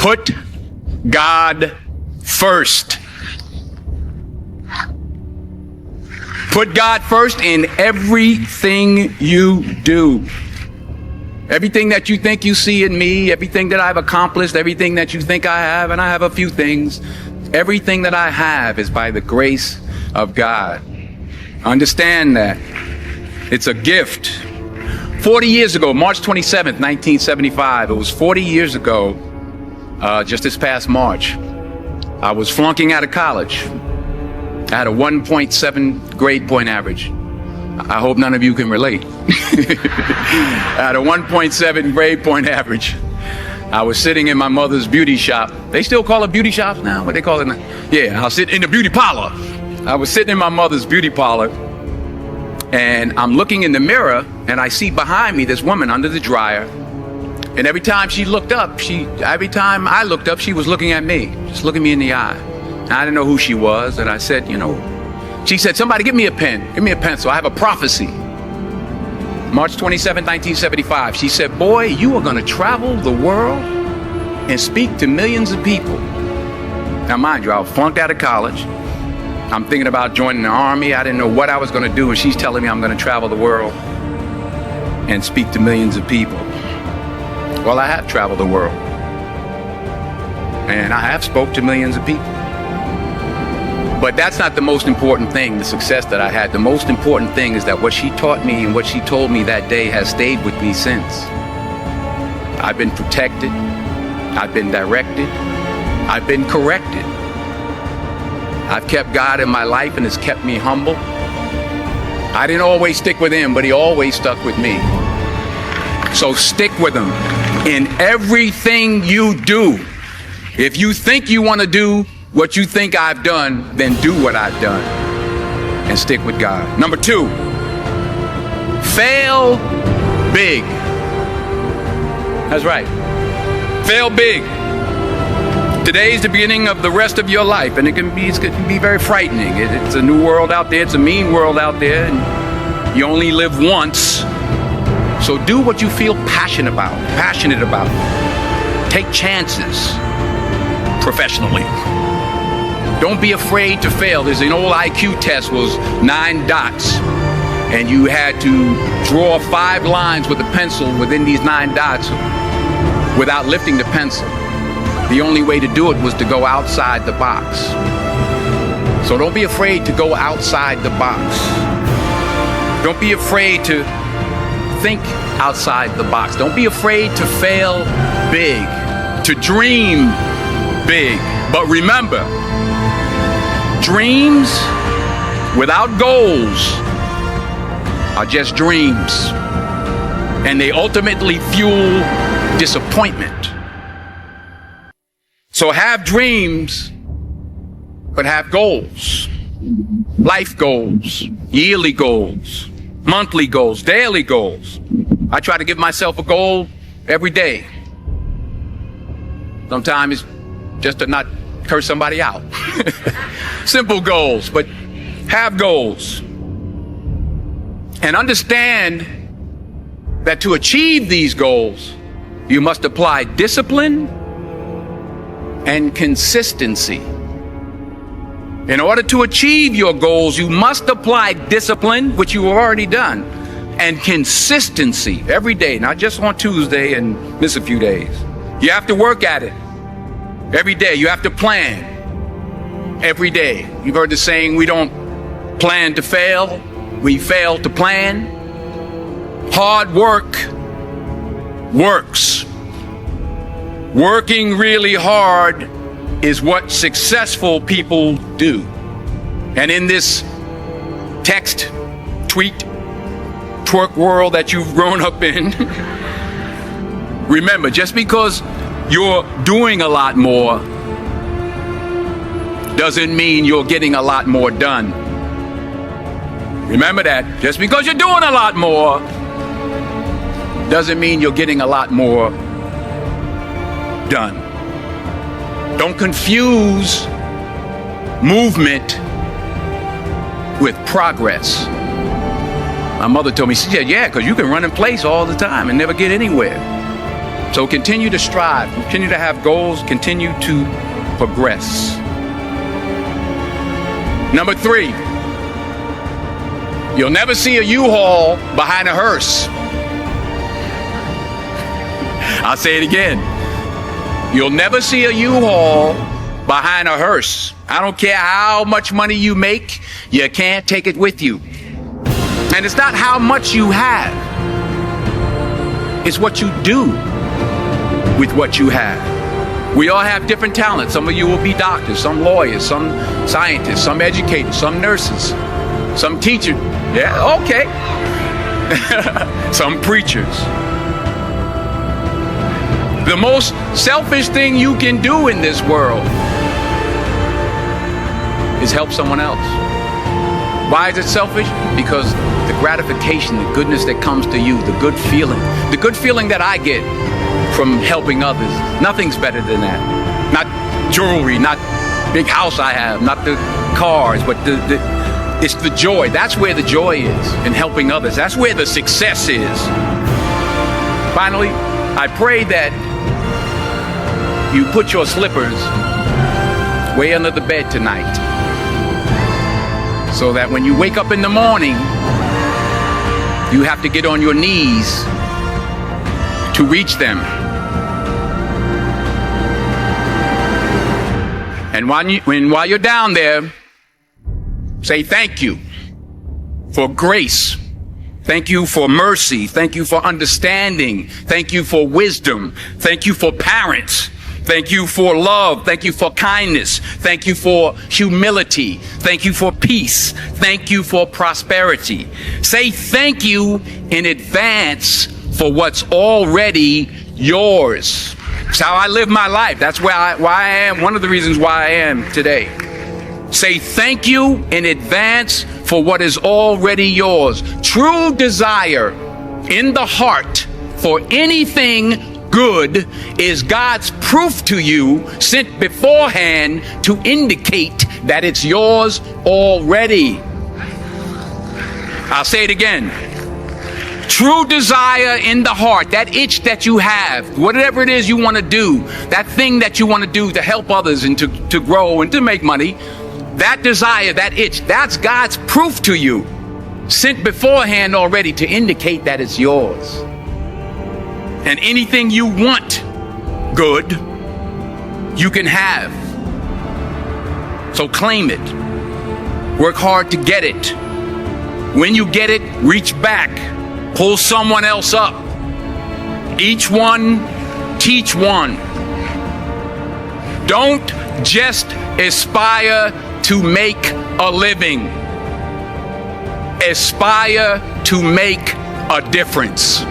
Put God first. Put God first in everything you do. Everything that you think you see in me, everything that I've accomplished, everything that you think I have, and I have a few things, everything that I have is by the grace of God. Understand that. It's a gift. 40 years ago, March 27th, 1975, it was 40 years ago, just this past March, I was flunking out of college. I had a 1.7 grade point average. I hope none of you can relate. I had a 1.7 grade point average. I was sitting in my mother's beauty shop. They still call it beauty shops now? What they call it now? Yeah, I was sitting in the beauty parlor. I was sitting in my mother's beauty parlor, and I'm looking in the mirror, and I see behind me this woman under the dryer. And every time she looked up, every time I looked up, she was looking at me, just looking me in the eye. And I didn't know who she was, and I said, she said, somebody give me a pen, give me a pencil. I have a prophecy. March 27, 1975. She said, boy, you are going to travel the world and speak to millions of people. Now, mind you, I was flunked out of college. I'm thinking about joining the army. I didn't know what I was going to do, and she's telling me I'm going to travel the world and speak to millions of people. Well, I have traveled the world, and I have spoke to millions of people. But that's not the most important thing, the success that I had. The most important thing is that what she taught me and what she told me that day has stayed with me since. I've been protected. I've been directed. I've been corrected. I've kept God in my life, and it's kept me humble. I didn't always stick with him, but he always stuck with me. So stick with him in everything you do. If you think you want to do what you think I've done, then do what I've done and stick with God. Number 2, fail big. That's right. Fail big. Today's the beginning of the rest of your life, and it can be very frightening. It's a new world out there. It's a mean world out there, and you only live once. So do what you feel passionate about. Take chances professionally. Don't be afraid to fail. There's an old IQ test, was 9 dots, and you had to draw 5 lines with a pencil within these 9 dots without lifting the pencil. The only way to do it was to go outside the box. So don't be afraid to go outside the box. Don't be afraid to think outside the box. Don't be afraid to fail big, to dream big. But remember, dreams without goals are just dreams, and they ultimately fuel disappointment. So have dreams, but have goals. Life goals, yearly goals, monthly goals, daily goals. I try to give myself a goal every day. Sometimes it's just to not curse somebody out. Simple goals, but have goals. And understand that to achieve these goals, you must apply discipline and consistency. In order to achieve your goals, you must apply discipline, which you have already done, and consistency every day, not just on Tuesday and miss a few days. You have to work at it every day. You have to plan every day. You've heard the saying, we don't plan to fail, we fail to plan. Hard work works. Working really hard is what successful people do. And in this text, tweet, twerk world that you've grown up in, remember, just because you're doing a lot more doesn't mean you're getting a lot more done. Remember that. Just because you're doing a lot more doesn't mean you're getting a lot more done. Don't confuse movement with progress. My mother told me, she said, yeah, because you can run in place all the time and never get anywhere. So continue to strive, continue to have goals, continue to progress. Number 3, you'll never see a U-Haul behind a hearse. I'll say it again. You'll never see a U-Haul behind a hearse. I don't care how much money you make, you can't take it with you. And it's not how much you have, it's what you do with what you have. We all have different talents. Some of you will be doctors, some lawyers, some scientists, some educators, some nurses, some teachers. Yeah, okay. Some preachers. The most selfish thing you can do in this world is help someone else. Why is it selfish? Because the gratification, the goodness that comes to you, the good feeling that I get from helping others, nothing's better than that. Not jewelry, not big house I have, not the cars, but it's the joy. That's where the joy is, in helping others. That's where the success is. Finally, I pray that you put your slippers way under the bed tonight, so that when you wake up in the morning, you have to get on your knees to reach them. And while you're down there, say thank you for grace. Thank you for mercy. Thank you for understanding. Thank you for wisdom. Thank you for parents. Thank you for love. Thank you for kindness. Thank you for humility. Thank you for peace. Thank you for prosperity. Say thank you in advance for what's already yours. It's how I live my life. That's why I am, one of the reasons why I am today. Say thank you in advance for what is already yours. True desire in the heart for anything good is God's proof to you, sent beforehand to indicate that it's yours already. I'll say it again. True desire in the heart, that itch that you have, whatever it is you want to do, that thing that you want to do to help others and to grow and to make money, that desire, that itch, that's God's proof to you, sent beforehand already to indicate that it's yours. And anything you want good, you can have. So claim it. Work hard to get it. When you get it, reach back. Pull someone else up. Each one, teach one. Don't just aspire to make a living. Aspire to make a difference.